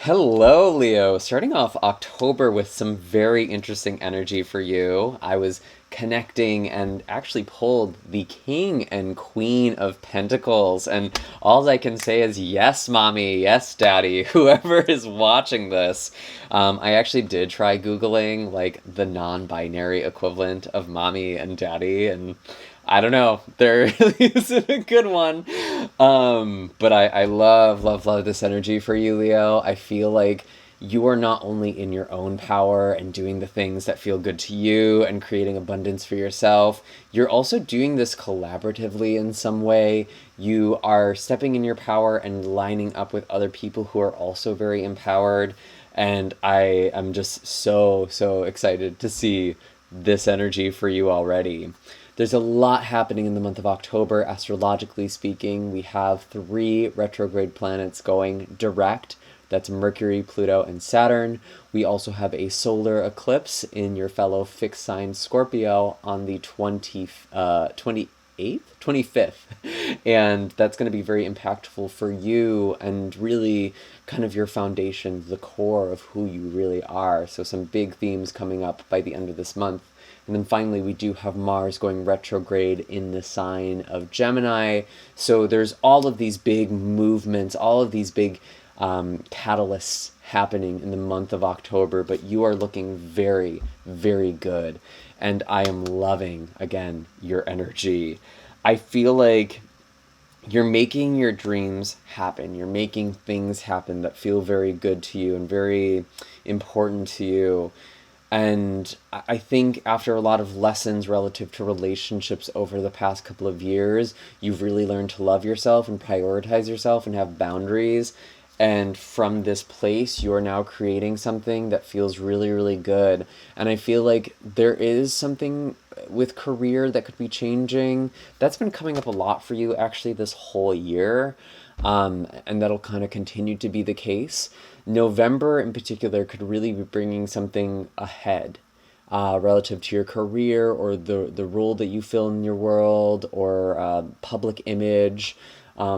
Hello, Leo. Starting off October with some very interesting energy for you. I was connecting and actually pulled the King and Queen of Pentacles. And all I can say is yes, mommy, yes, daddy, whoever is watching this. I actually did try Googling like the non binary equivalent of mommy and daddy. And I don't know. There really isn't a good one. But I love this energy for you, Leo. I feel like you are not only in your own power and doing the things that feel good to you and creating abundance for yourself, you're also doing this collaboratively in some way. You are stepping in your power and lining up with other people who are also very empowered. And I am just so excited to see this energy for you already. There's a lot happening in the month of October, astrologically speaking. We have 3 retrograde planets going direct. That's Mercury, Pluto, and Saturn. We also have a solar eclipse in your fellow fixed sign Scorpio on the 28th, 25th. And that's going to be very impactful for you and really kind of your foundation, the core of who you really are. So some big themes coming up by the end of this month. And then finally, we do have Mars going retrograde in the sign of Gemini. So there's all of these big movements, all of these big catalysts happening in the month of October, but you are looking very good. And I am loving, again, your energy. I feel like you're making your dreams happen. You're making things happen that feel very good to you and very important to you. And I think after a lot of lessons relative to relationships over the past couple of years, you've really learned to love yourself and prioritize yourself and have boundaries. And from this place, you're now creating something that feels really good. And I feel like there is something with career that could be changing. That's been coming up a lot for you actually this whole year. And that'll kind of continue to be the case. November in particular could really be bringing something ahead relative to your career or the role that you fill in your world or public image,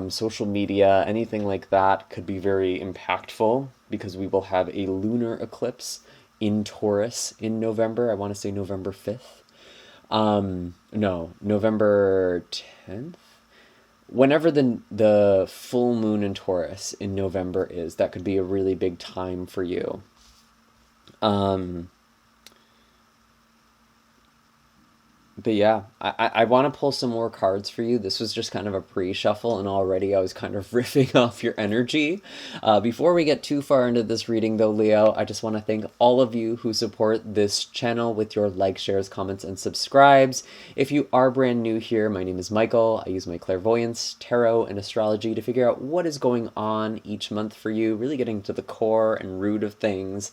social media, anything like that could be very impactful because we will have a lunar eclipse in Taurus in November. I want to say November 5th. No, November 10th? Whenever the full moon in Taurus in November is, that could be a really big time for you. But yeah, I want to pull some more cards for you. This was just kind of a pre-shuffle, and already I was kind of riffing off your energy. Before we get too far into this reading, though, Leo, I just want to thank all of you who support this channel with your likes, shares, comments, and subscribes. If you are brand new here, my name is Michael. I use my clairvoyance, tarot, and astrology to figure out what is going on each month for you, really getting to the core and root of things.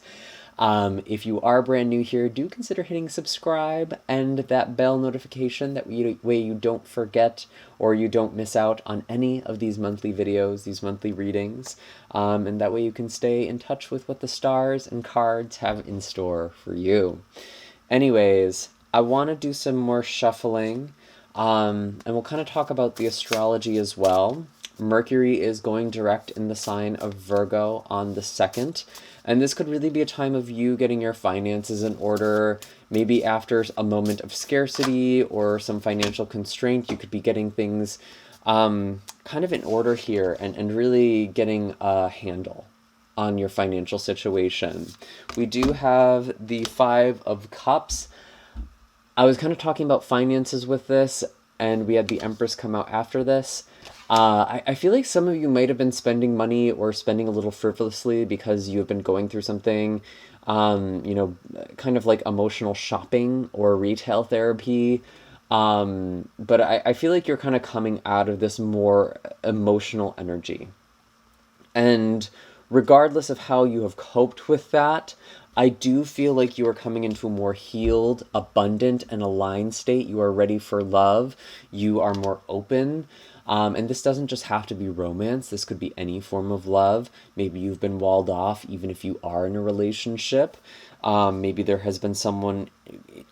If you are brand new here, do consider hitting subscribe and that bell notification. That way you don't forget or you don't miss out on any of these monthly videos, these monthly readings. And that way you can stay in touch with what the stars and cards have in store for you. Anyways, I want to do some more shuffling. And we'll kind of talk about the astrology as well. Mercury is going direct in the sign of Virgo on the 2nd. And this could really be a time of you getting your finances in order. Maybe after a moment of scarcity or some financial constraint, you could be getting things kind of in order here and really getting a handle on your financial situation. We do have the 5 of Cups. I was kind of talking about finances with this, and we had the Empress come out after this. I feel like some of you might have been spending money or spending a little frivolously because you have been going through something, kind of like emotional shopping or retail therapy. But I feel like you're kind of coming out of this more emotional energy. And regardless of how you have coped with that, I do feel like you are coming into a more healed, abundant, and aligned state. You are ready for love. You are more open. And this doesn't just have to be romance. This could be any form of love. Maybe you've been walled off even if you are in a relationship. Maybe there has been someone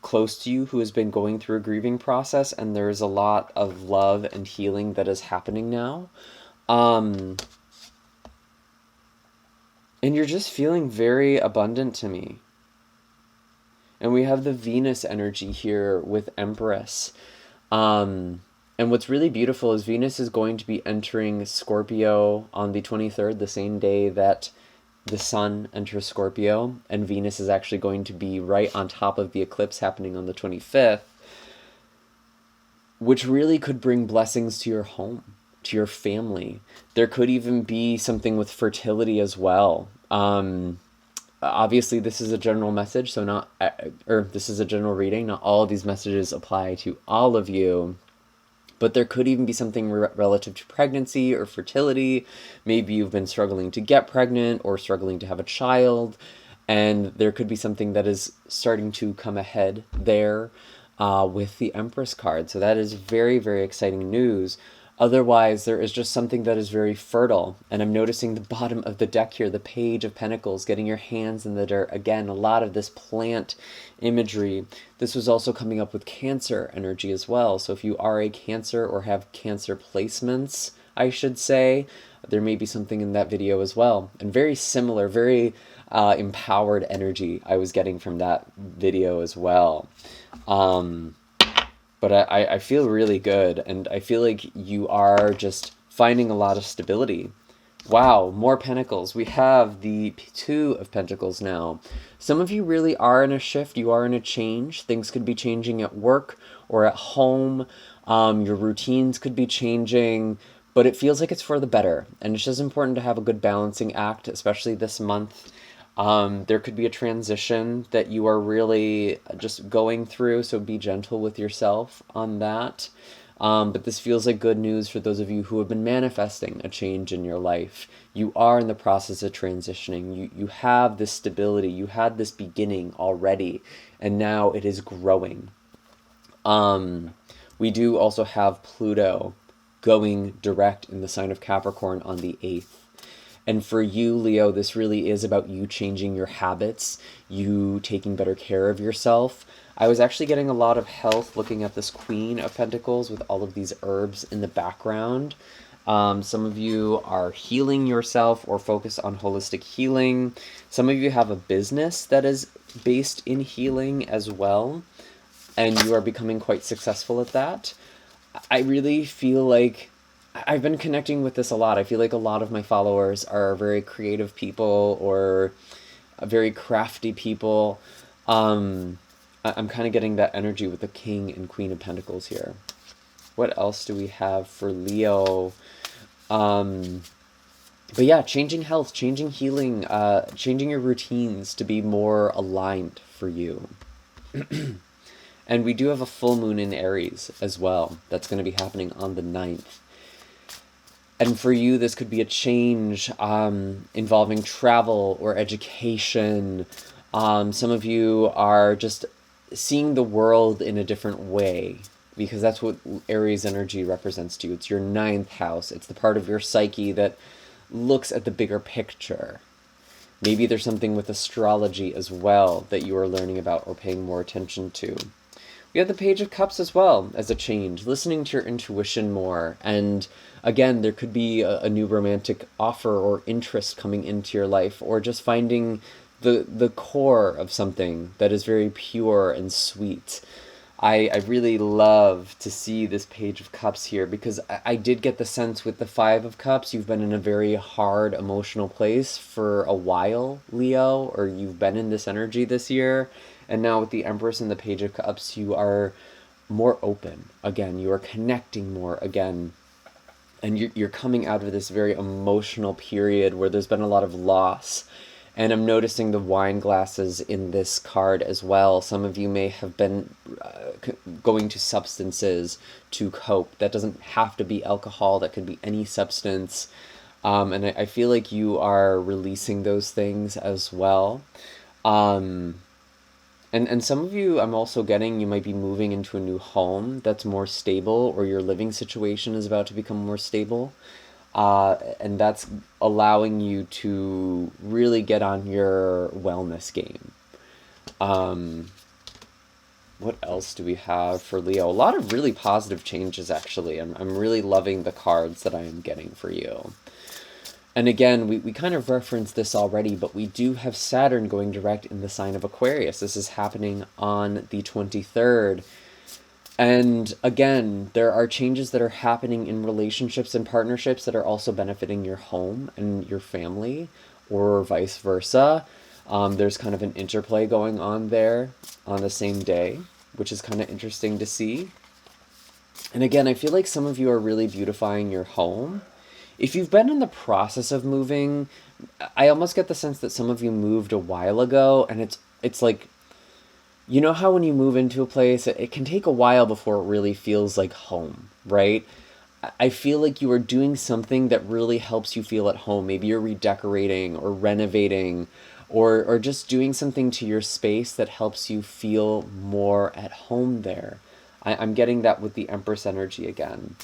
close to you who has been going through a grieving process, and there's a lot of love and healing that is happening now. And you're just feeling very abundant to me. And we have the Venus energy here with Empress. And what's really beautiful is Venus is going to be entering Scorpio on the 23rd, the same day that the Sun enters Scorpio. And Venus is actually going to be right on top of the eclipse happening on the 25th, which really could bring blessings to your home, to your family. There could even be something with fertility as well. Obviously, this is a general message, so this is a general reading. Not all of these messages apply to all of you. But there could even be something relative to pregnancy or fertility. Maybe you've been struggling to get pregnant or struggling to have a child. And there could be something that is starting to come ahead there with the Empress card. So that is very, very exciting news. Otherwise, there is just something that is very fertile. And I'm noticing the bottom of the deck here, the Page of Pentacles, getting your hands in the dirt. Again, a lot of this plant imagery. This was also coming up with Cancer energy as well. So if you are a Cancer or have Cancer placements, I should say, there may be something in that video as well. And very similar, very empowered energy I was getting from that video as well. But I feel really good, and I feel like you are just finding a lot of stability. Wow, more Pentacles. We have the Two of Pentacles now. Some of you really are in a shift. You are in a change. Things could be changing at work or at home. Your routines could be changing, but it feels like it's for the better. And it's just important to have a good balancing act, especially this month. There could be a transition that you are really just going through, so be gentle with yourself on that. But this feels like good news for those of you who have been manifesting a change in your life. You are in the process of transitioning. You have this stability. You had this beginning already, and now it is growing. We do also have Pluto going direct in the sign of Capricorn on the 8th. And for you, Leo, this really is about you changing your habits, you taking better care of yourself. I was actually getting a lot of health looking at this Queen of Pentacles with all of these herbs in the background. Some of you are healing yourself or focused on holistic healing. Some of you have a business that is based in healing as well, and you are becoming quite successful at that. I really feel like I've been connecting with this a lot. I feel like a lot of my followers are very creative people or very crafty people. I'm kind of getting that energy with the King and Queen of Pentacles here. What else do we have for Leo? But yeah, changing health, changing healing, changing your routines to be more aligned for you. And we do have a full moon in Aries as well. That's going to be happening on the 9th. And for you, this could be a change involving travel or education. Some of you are just seeing the world in a different way, because that's what Aries energy represents to you. It's your 9th house. It's the part of your psyche that looks at the bigger picture. Maybe there's something with astrology as well that you are learning about or paying more attention to. We have the Page of Cups as well as a change, listening to your intuition more. And again, there could be a new romantic offer or interest coming into your life, or just finding the core of something that is very pure and sweet. I really love to see this Page of Cups here, because I did get the sense with the Five of Cups, you've been in a very hard emotional place for a while, Leo, or you've been in this energy this year. And now with the Empress and the Page of Cups, you are more open again. You are connecting more again. And you're coming out of this very emotional period where there's been a lot of loss. And I'm noticing the wine glasses in this card as well. Some of you may have been going to substances to cope. That doesn't have to be alcohol. That could be any substance. And I feel like you are releasing those things as well. And some of you, I'm also getting, you might be moving into a new home that's more stable, or your living situation is about to become more stable. And that's allowing you to really get on your wellness game. What else do we have for Leo? A lot of really positive changes, actually. I'm really loving the cards that I am getting for you. And again, we kind of referenced this already, but we do have Saturn going direct in the sign of Aquarius. This is happening on the 23rd. And again, there are changes that are happening in relationships and partnerships that are also benefiting your home and your family, or vice versa. There's kind of an interplay going on there on the same day, which is kind of interesting to see. And again, I feel like some of you are really beautifying your home. If you've been in the process of moving, I almost get the sense that some of you moved a while ago, and it's like, you know how when you move into a place, it can take a while before it really feels like home, right? I feel like you are doing something that really helps you feel at home. Maybe you're redecorating or renovating, or just doing something to your space that helps you feel more at home there. I'm getting that with the Empress energy again.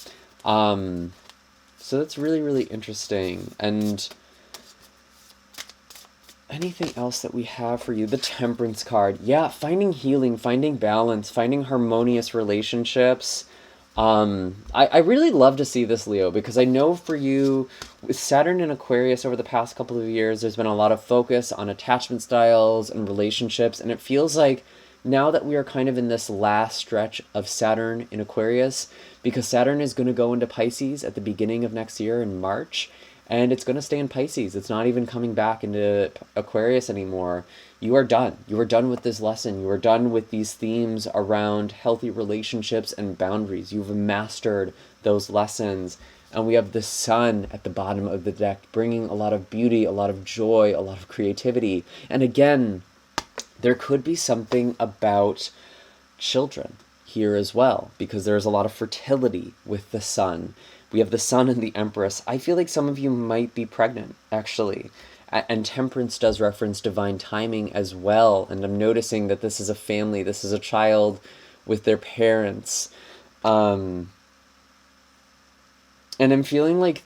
So that's really, really interesting. And anything else that we have for you? The Temperance card. Yeah, finding healing, finding balance, finding harmonious relationships. I really love to see this, Leo, because I know for you, with Saturn in Aquarius over the past couple of years, there's been a lot of focus on attachment styles and relationships, and it feels like now that we are kind of in this last stretch of Saturn in Aquarius, because Saturn is going to go into Pisces at the beginning of next year in March, and it's going to stay in Pisces. It's not even coming back into Aquarius anymore. You are done. You are done with this lesson. You are done with these themes around healthy relationships and boundaries. You've mastered those lessons. And we have the sun at the bottom of the deck, bringing a lot of beauty, a lot of joy, a lot of creativity. And again, there could be something about children here as well, because there's a lot of fertility with the sun. We have the sun and the Empress. I feel like some of you might be pregnant, actually. And Temperance does reference divine timing as well. And I'm noticing that this is a family, this is a child with their parents. And I'm feeling like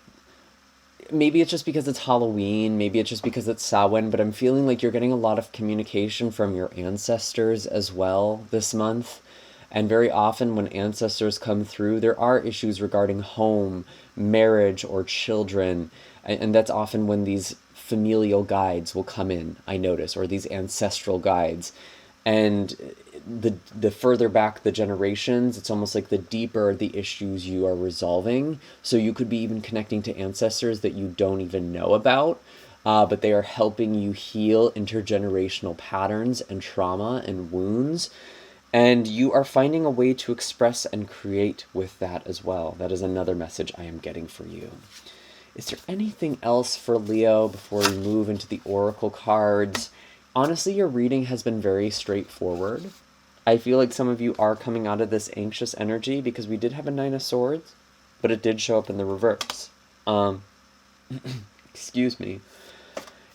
maybe it's just because it's Halloween, maybe it's just because it's Samhain, but I'm feeling like you're getting a lot of communication from your ancestors as well this month. And very often when ancestors come through, there are issues regarding home, marriage, or children. And that's often when these familial guides will come in, I notice, or these ancestral guides. And the further back the generations, it's almost like the deeper the issues you are resolving. So you could be even connecting to ancestors that you don't even know about, but they are helping you heal intergenerational patterns and trauma and wounds. And you are finding a way to express and create with that as well. That is another message I am getting for you. Is there anything else for Leo before we move into the oracle cards? Honestly, your reading has been very straightforward. I feel like some of you are coming out of this anxious energy because we did have a Nine of Swords, but it did show up in the reverse. Excuse me.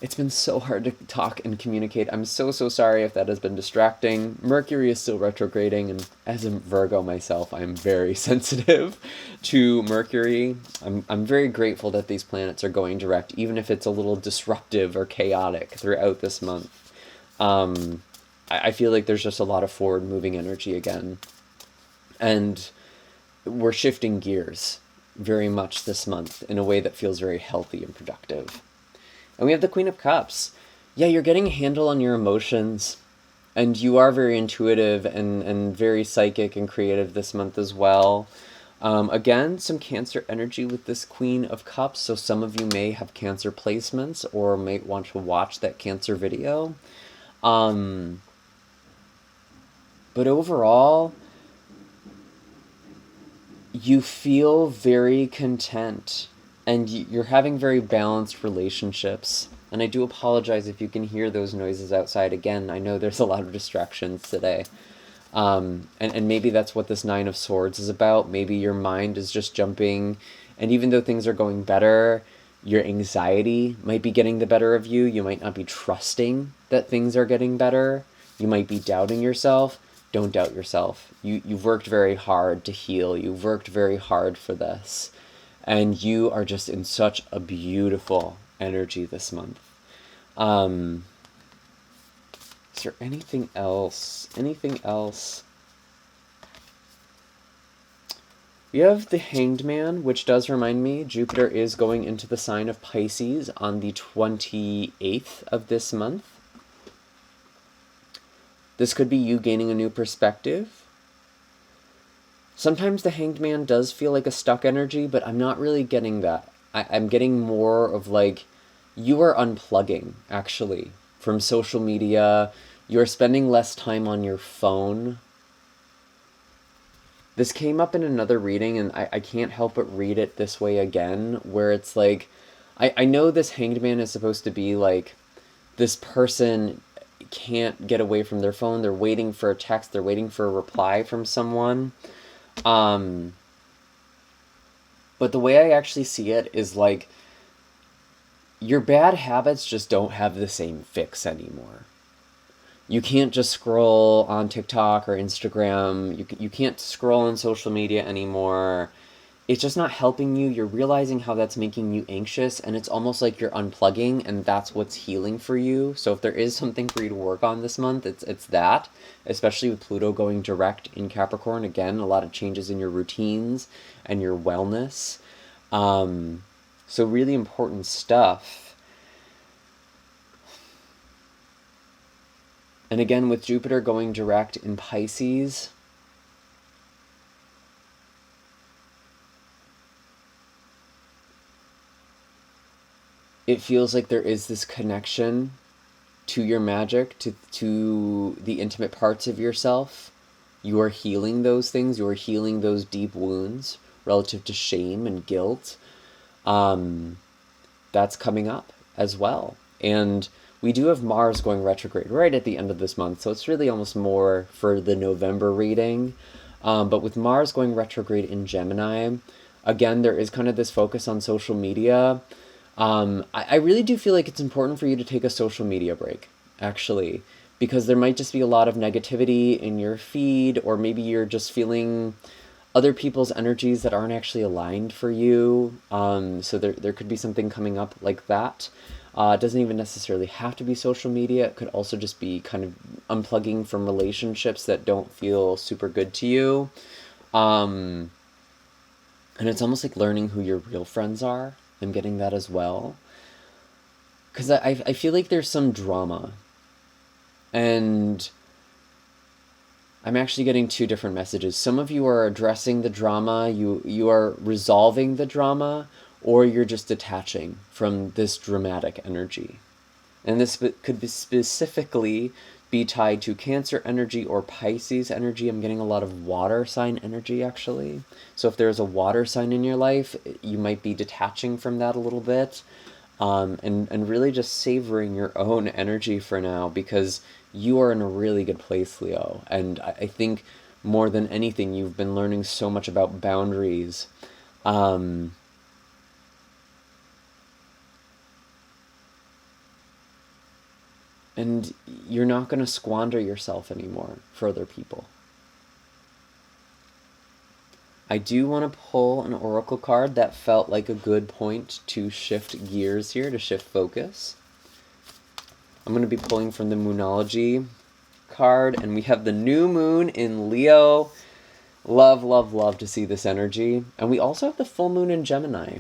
It's been so hard to talk and communicate. I'm so sorry if that has been distracting. Mercury is still retrograding, and as a Virgo myself, I'm very sensitive to Mercury. I'm very grateful that these planets are going direct, even if it's a little disruptive or chaotic throughout this month. I feel like there's just a lot of forward-moving energy again. And we're shifting gears very much this month in a way that feels very healthy and productive. And we have the Queen of Cups. Yeah, you're getting a handle on your emotions, and you are very intuitive and very psychic and creative this month as well. Again, some Cancer energy with this Queen of Cups, so some of you may have Cancer placements or might want to watch that Cancer video. But overall, you feel very content. And you're having very balanced relationships. And I do apologize if you can hear those noises outside. Again, I know there's a lot of distractions today. And maybe that's what this Nine of Swords is about. Maybe your mind is just jumping. And even though things are going better, your anxiety might be getting the better of you. You might not be trusting that things are getting better. You might be doubting yourself. Don't doubt yourself. You've worked very hard to heal. You've worked very hard for this. And you are just in such a beautiful energy this month. Is there anything else? Anything else? We have the Hanged Man, which does remind me Jupiter is going into the sign of Pisces on the 28th of this month. This could be you gaining a new perspective. Sometimes the Hanged Man does feel like a stuck energy, but I'm not really getting that. I'm getting more of like, you are unplugging, actually, from social media. You're spending less time on your phone. This came up in another reading, and I can't help but read it this way again, where it's like, I know this Hanged Man is supposed to be like, this person can't get away from their phone. They're waiting for a text. They're waiting for a reply from someone. But the way I actually see it is like, your bad habits just don't have the same fix anymore. You can't just scroll on TikTok or Instagram. You can't scroll on social media anymore. It's just not helping you. You're realizing how that's making you anxious, and it's almost like you're unplugging, and that's what's healing for you. So if there is something for you to work on this month, it's that, especially with Pluto going direct in Capricorn. Again, a lot of changes in your routines and your wellness. So really important stuff. And again, with Jupiter going direct in Pisces, it feels like there is this connection to your magic, to the intimate parts of yourself. You are healing those things. You are healing those deep wounds relative to shame and guilt. That's coming up as well. And we do have Mars going retrograde right at the end of this month, so it's really almost more for the November reading. But with Mars going retrograde in Gemini, again, there is kind of this focus on social media. I really do feel like it's important for you to take a social media break, actually, because there might just be a lot of negativity in your feed, or maybe you're just feeling other people's energies that aren't actually aligned for you. So there could be something coming up like that. It doesn't even necessarily have to be social media. It could also just be kind of unplugging from relationships that don't feel super good to you. And it's almost like learning who your real friends are. I'm getting that as well. Because I feel like there's some drama. And I'm actually getting two different messages. Some of you are addressing the drama, you are resolving the drama, or you're just detaching from this dramatic energy. And this could be specifically be tied to Cancer energy or Pisces energy. I'm getting a lot of water sign energy, actually. So if there's a water sign in your life, you might be detaching from that a little bit. And really just savoring your own energy for now, because you are in a really good place, Leo. And I think more than anything, you've been learning so much about boundaries. And you're not going to squander yourself anymore for other people. I do want to pull an oracle card. That felt like a good point to shift gears here, to shift focus. I'm going to be pulling from the Moonology card, and we have the new moon in Leo. Love, love, love to see this energy. And we also have the full moon in Gemini.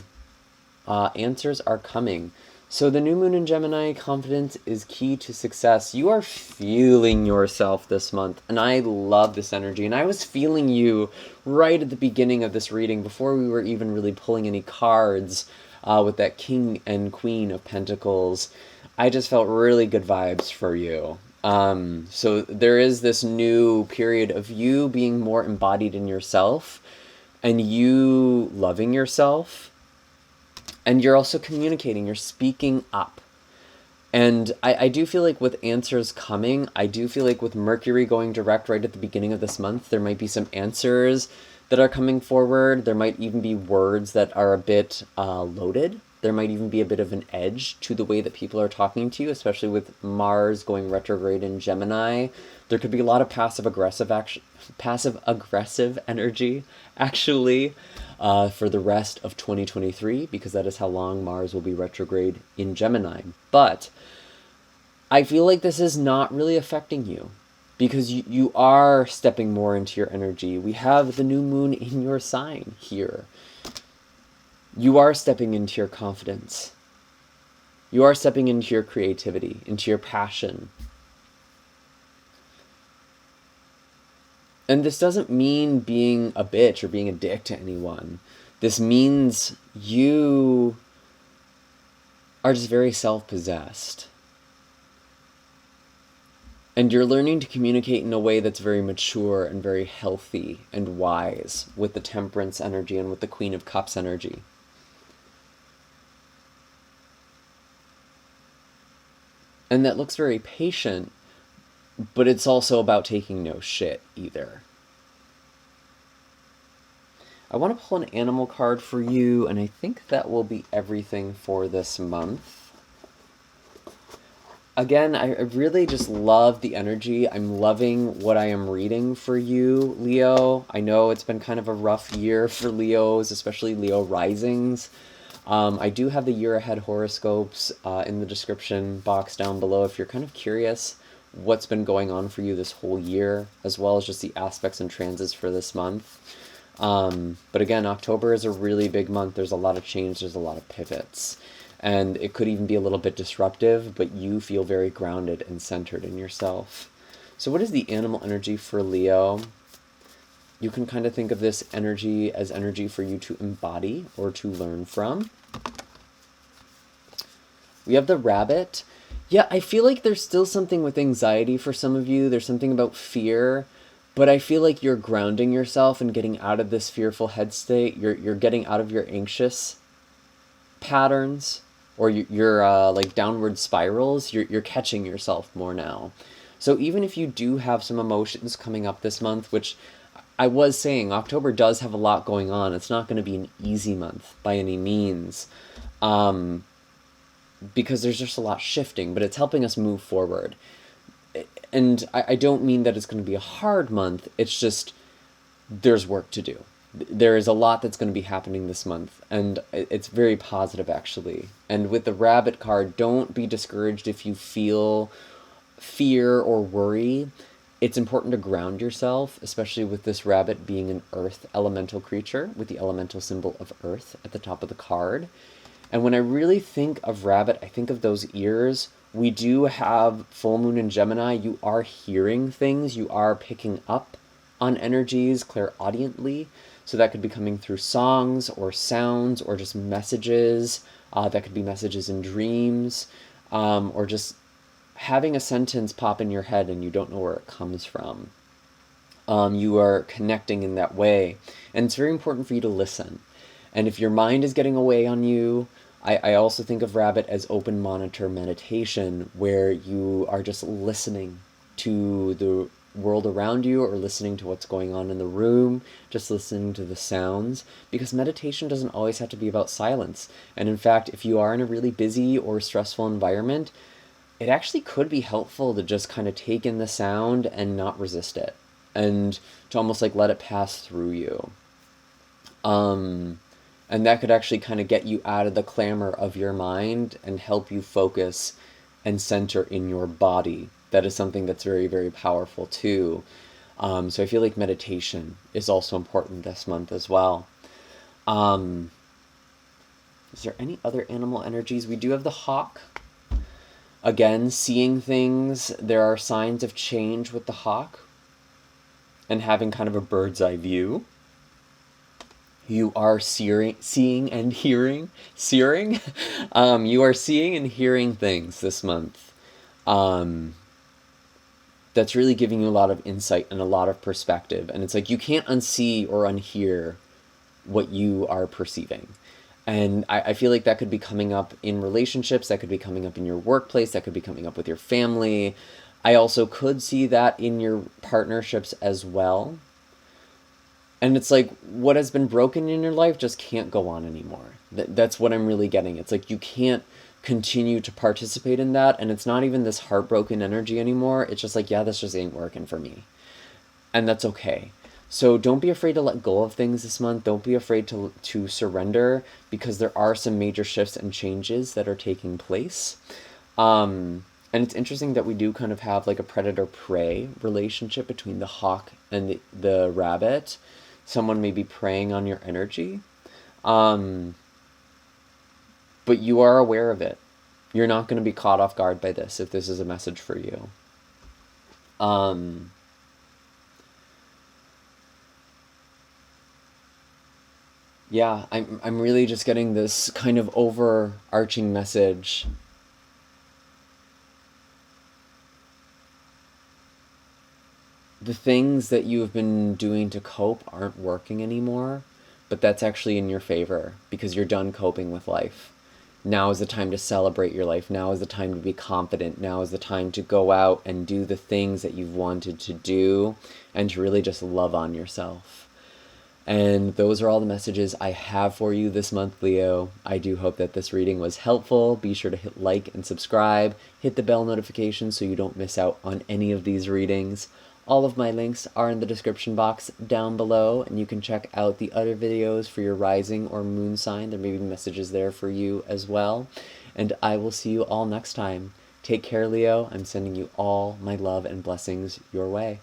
Answers are coming. So the new moon in Gemini, confidence is key to success. You are feeling yourself this month, and I love this energy. And I was feeling you right at the beginning of this reading, before we were even really pulling any cards, with that King and Queen of Pentacles. I just felt really good vibes for you. So there is this new period of you being more embodied in yourself, and you loving yourself. And you're also communicating, you're speaking up. And I do feel like with answers coming, I do feel like with Mercury going direct right at the beginning of this month, there might be some answers that are coming forward. There might even be words that are a bit loaded. There might even be a bit of an edge to the way that people are talking to you, especially with Mars going retrograde in Gemini. There could be a lot of passive aggressive energy, actually, for the rest of 2023, because that is how long Mars will be retrograde in Gemini. But I feel like this is not really affecting you. because you are stepping more into your energy. We have the new moon in your sign here. You are stepping into your confidence. You are stepping into your creativity, into your passion. And this doesn't mean being a bitch or being a dick to anyone. This means you are just very self-possessed. And you're learning to communicate in a way that's very mature and very healthy and wise with the Temperance energy and with the Queen of Cups energy. And that looks very patient, but it's also about taking no shit either. I want to pull an animal card for you, and I think that will be everything for this month. Again, I really just love the energy. I'm loving what I am reading for you, Leo. I know it's been kind of a rough year for Leos, especially Leo risings. I do have the year ahead horoscopes in the description box down below if you're kind of curious what's been going on for you this whole year, as well as just the aspects and transits for this month. But again, October is a really big month. There's a lot of change. There's a lot of pivots. And it could even be a little bit disruptive, but you feel very grounded and centered in yourself. So what is the animal energy for Leo? You can kind of think of this energy as energy for you to embody or to learn from. We have the rabbit. Yeah, I feel like there's still something with anxiety for some of you. There's something about fear, but I feel like you're grounding yourself and getting out of this fearful head state. You're getting out of your anxious patterns or your like downward spirals. You're catching yourself more now. So even if you do have some emotions coming up this month, which I was saying, October does have a lot going on. It's not going to be an easy month by any means, because there's just a lot shifting, but it's helping us move forward. And I don't mean that it's going to be a hard month. It's just there's work to do. There is a lot that's going to be happening this month, and it's very positive, actually. And with the rabbit card, don't be discouraged if you feel fear or worry. It's important to ground yourself, especially with this rabbit being an earth elemental creature with the elemental symbol of earth at the top of the card. And when I really think of rabbit, I think of those ears. We do have full moon in Gemini. You are hearing things. You are picking up on energies clairaudiently. So that could be coming through songs or sounds or just messages. That could be messages in dreams, or just having a sentence pop in your head and you don't know where it comes from. You are connecting in that way. And it's very important for you to listen. And if your mind is getting away on you, I also think of rabbit as open monitor meditation, where you are just listening to the world around you or listening to what's going on in the room, just listening to the sounds, because meditation doesn't always have to be about silence. And in fact, if you are in a really busy or stressful environment, it actually could be helpful to just kind of take in the sound and not resist it, and to almost like let it pass through you. And that could actually kind of get you out of the clamor of your mind and help you focus and center in your body. That is something that's very, very powerful too. So I feel like meditation is also important this month as well. Is there any other animal energies? We do have the hawk. Again, seeing things. There are signs of change with the hawk and having kind of a bird's eye view. You are seeing and hearing. Searing? You are seeing and hearing things this month. That's really giving you a lot of insight and a lot of perspective. And it's like you can't unsee or unhear what you are perceiving. And I feel like that could be coming up in relationships, that could be coming up in your workplace, that could be coming up with your family. I also could see that in your partnerships as well. And it's like what has been broken in your life just can't go on anymore. That's what I'm really getting. It's like you can't continue to participate in that, and it's not even this heartbroken energy anymore. It's just like, yeah, this just ain't working for me. And that's okay. So don't be afraid to let go of things this month. Don't be afraid to surrender, because there are some major shifts and changes that are taking place. And it's interesting that we do kind of have like a predator-prey relationship between the hawk and the rabbit. Someone may be preying on your energy, um, but you are aware of it. You're not going to be caught off guard by this if this is a message for you. Um, yeah, I'm really just getting this kind of overarching message. The things that you have been doing to cope aren't working anymore, but that's actually in your favor because you're done coping with life. Now is the time to celebrate your life. Now is the time to be confident. Now is the time to go out and do the things that you've wanted to do and to really just love on yourself. And those are all the messages I have for you this month, Leo. I do hope that this reading was helpful. Be sure to hit like and subscribe. Hit the bell notification so you don't miss out on any of these readings. All of my links are in the description box down below, and you can check out the other videos for your rising or moon sign. There may be messages there for you as well. And I will see you all next time. Take care, Leo. I'm sending you all my love and blessings your way.